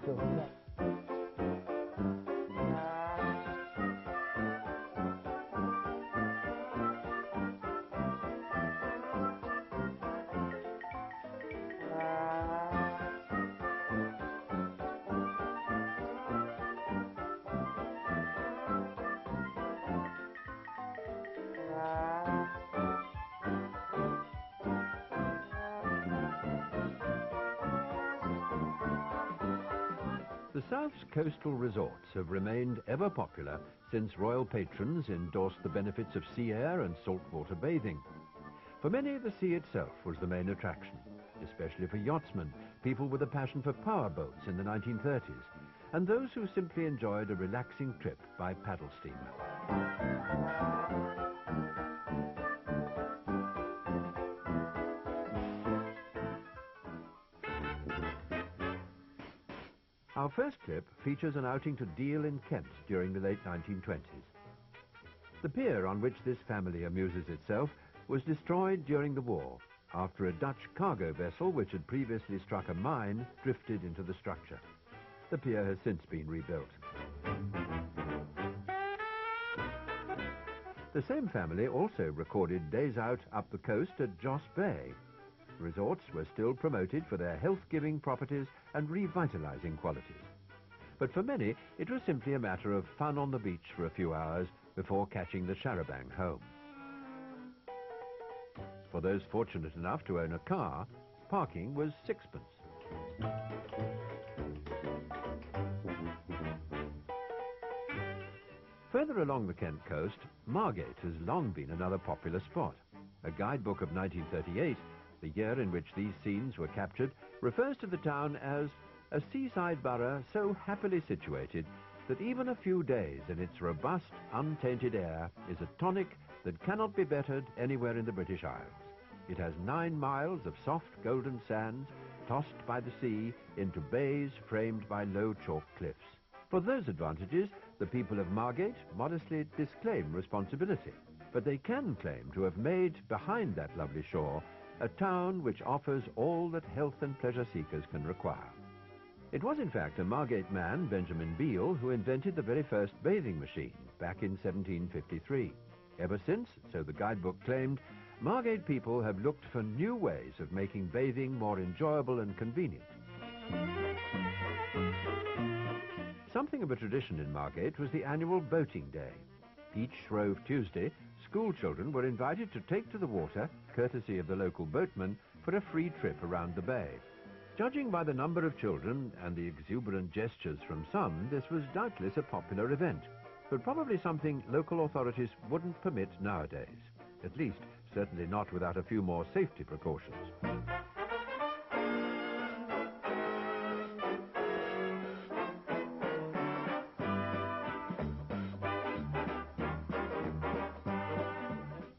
still left. The South's coastal resorts have remained ever popular since royal patrons endorsed the benefits of sea air and saltwater bathing. For many, the sea itself was the main attraction, especially for yachtsmen, people with a passion for power boats in the 1930s, and those who simply enjoyed a relaxing trip by paddle steamer. Our first clip features an outing to Deal in Kent during the late 1920s. The pier on which this family amuses itself was destroyed during the war after a Dutch cargo vessel which had previously struck a mine drifted into the structure. The pier has since been rebuilt. The same family also recorded days out up the coast at Joss Bay. Resorts were still promoted for their health-giving properties and revitalizing qualities. But for many, it was simply a matter of fun on the beach for a few hours before catching the charabanc home. For those fortunate enough to own a car, parking was sixpence. Further along the Kent coast, Margate has long been another popular spot. A guidebook of 1938, the year in which these scenes were captured, refers to the town as a seaside borough so happily situated that even a few days in its robust, untainted air is a tonic that cannot be bettered anywhere in the British Isles. It has 9 miles of soft golden sands tossed by the sea into bays framed by low chalk cliffs. For those advantages, the people of Margate modestly disclaim responsibility, but they can claim to have made behind that lovely shore a town which offers all that health and pleasure seekers can require. It was in fact a Margate man, Benjamin Beale, who invented the very first bathing machine back in 1753. Ever since, so the guidebook claimed, Margate people have looked for new ways of making bathing more enjoyable and convenient. Something of a tradition in Margate was the annual boating day. Each Shrove Tuesday, school children were invited to take to the water, courtesy of the local boatman, for a free trip around the bay. Judging by the number of children and the exuberant gestures from some, this was doubtless a popular event, but probably something local authorities wouldn't permit nowadays. At least, certainly not without a few more safety precautions.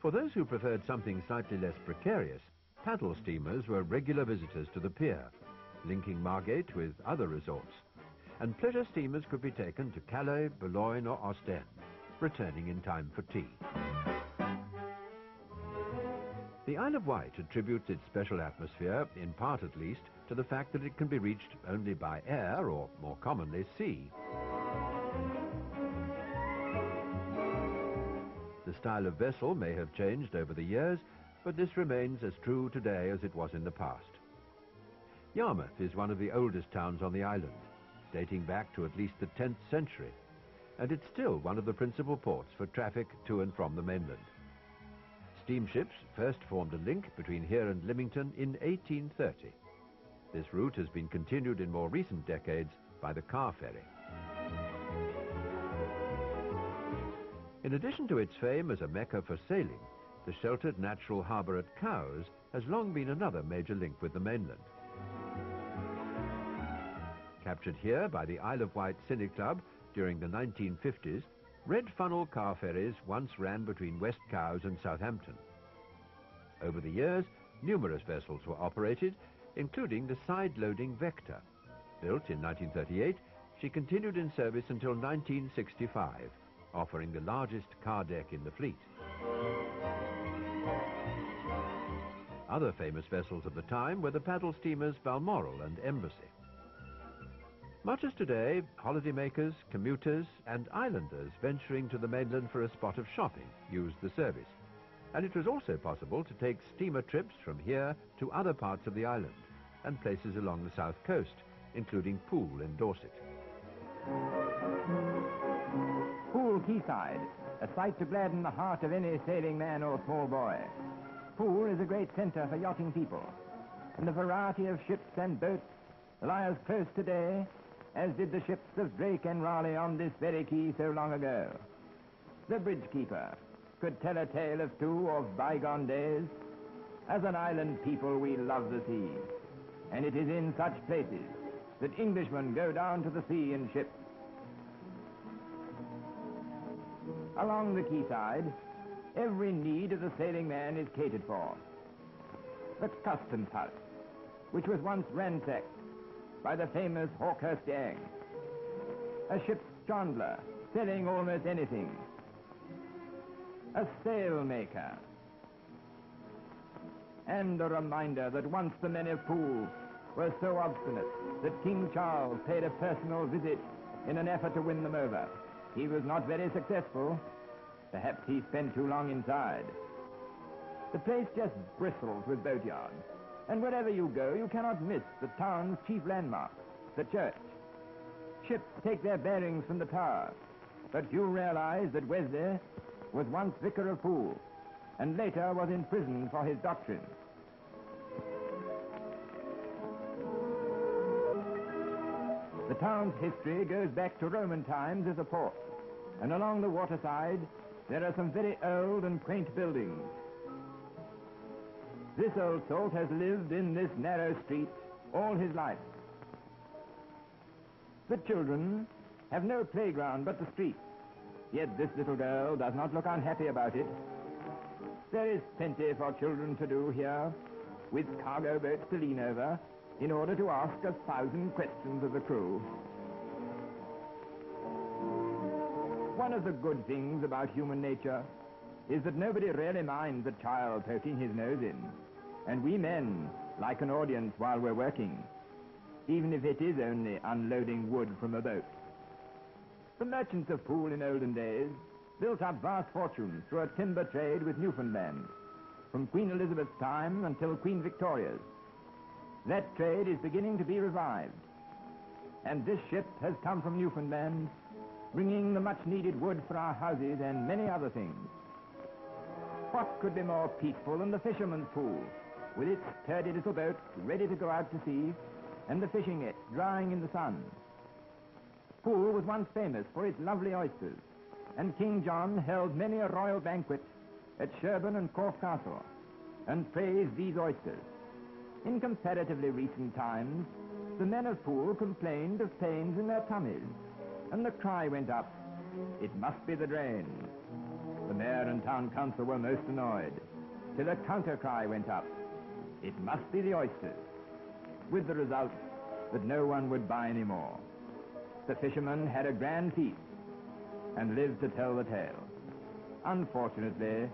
For those who preferred something slightly less precarious, paddle steamers were regular visitors to the pier, linking Margate with other resorts, and pleasure steamers could be taken to Calais, Boulogne or Ostend, returning in time for tea. The Isle of Wight attributes its special atmosphere, in part at least, to the fact that it can be reached only by air, or more commonly, sea. The style of vessel may have changed over the years, but this remains as true today as it was in the past. Yarmouth is one of the oldest towns on the island, dating back to at least the 10th century, and it's still one of the principal ports for traffic to and from the mainland. Steamships first formed a link between here and Lymington in 1830. This route has been continued in more recent decades by the car ferry. In addition to its fame as a mecca for sailing, the sheltered natural harbour at Cowes has long been another major link with the mainland. Captured here by the Isle of Wight Cynic Club during the 1950s, red funnel car ferries once ran between West Cowes and Southampton. Over the years, numerous vessels were operated, including the side-loading Vector. Built in 1938, she continued in service until 1965, offering the largest car deck in the fleet. Other famous vessels of the time were the paddle steamers Balmoral and Embassy. Much as today, holidaymakers, commuters and islanders venturing to the mainland for a spot of shopping used the service. And it was also possible to take steamer trips from here to other parts of the island and places along the south coast, including Poole in Dorset. Poole Quayside, a sight to gladden the heart of any sailing man or small boy. Poole is a great centre for yachting people, and the variety of ships and boats lie as close today as did the ships of Drake and Raleigh on this very quay so long ago. The bridgekeeper could tell a tale of two of bygone days. As an island people, we love the sea, and it is in such places that Englishmen go down to the sea in ships. Along the quayside, every need of the sailing man is catered for. The customs house, which was once ransacked by the famous Hawkhurst gang. A ship's chandler, selling almost anything. A sailmaker. And a reminder that once the men of Poole were so obstinate that King Charles paid a personal visit in an effort to win them over. He was not very successful. Perhaps he spent too long inside. The place just bristles with boatyards. And wherever you go, you cannot miss the town's chief landmark, the church. Ships take their bearings from the tower, but you realize that Wesley was once vicar of Poole, and later was imprisoned for his doctrine. The town's history goes back to Roman times as a port, and along the waterside there are some very old and quaint buildings. This old salt has lived in this narrow street all his life. The children have no playground but the street, yet this little girl does not look unhappy about it. There is plenty for children to do here, with cargo boats to lean over, in order to ask 1,000 questions of the crew. One of the good things about human nature is that nobody really minds a child poking his nose in. And we men like an audience while we're working, even if it is only unloading wood from a boat. The merchants of Poole in olden days built up vast fortunes through a timber trade with Newfoundland, from Queen Elizabeth's time until Queen Victoria's. That trade is beginning to be revived, and this ship has come from Newfoundland, bringing the much-needed wood for our houses and many other things. What could be more peaceful than the fisherman's pool, with its sturdy little boat ready to go out to sea, and the fishing net drying in the sun? Poole was once famous for its lovely oysters, and King John held many a royal banquet at Sherborne and Corfe Castle, and praised these oysters. In comparatively recent times, the men of Poole complained of pains in their tummies, and the cry went up, "It must be the drain." The mayor and town council were most annoyed, till a counter-cry went up, "It must be the oysters," with the result that no one would buy any more. The fishermen had a grand feast and lived to tell the tale. Unfortunately,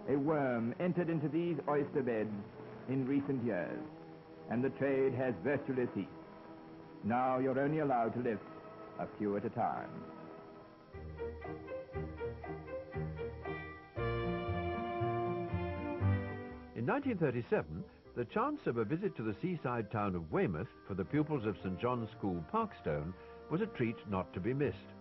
a worm entered into these oyster beds in recent years, and the trade has virtually ceased. Now you're only allowed to lift a few at a time. In 1937, the chance of a visit to the seaside town of Weymouth for the pupils of St. John's School, Parkstone, was a treat not to be missed.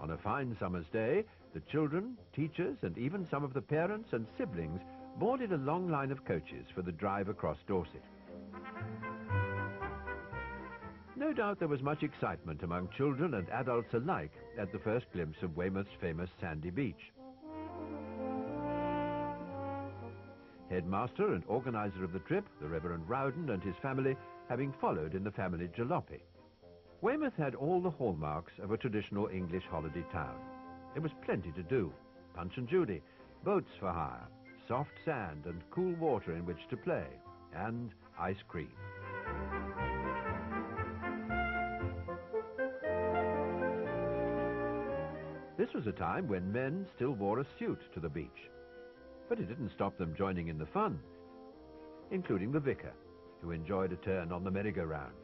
On a fine summer's day, the children, teachers, and even some of the parents and siblings boarded a long line of coaches for the drive across Dorset. No doubt there was much excitement among children and adults alike at the first glimpse of Weymouth's famous sandy beach. Headmaster and organizer of the trip, the Reverend Rowden and his family, having followed in the family jalopy. Weymouth had all the hallmarks of a traditional English holiday town. There was plenty to do: Punch and Judy, boats for hire, soft sand and cool water in which to play, and ice cream. This was a time when men still wore a suit to the beach. But it didn't stop them joining in the fun, including the vicar, who enjoyed a turn on the merry-go-round.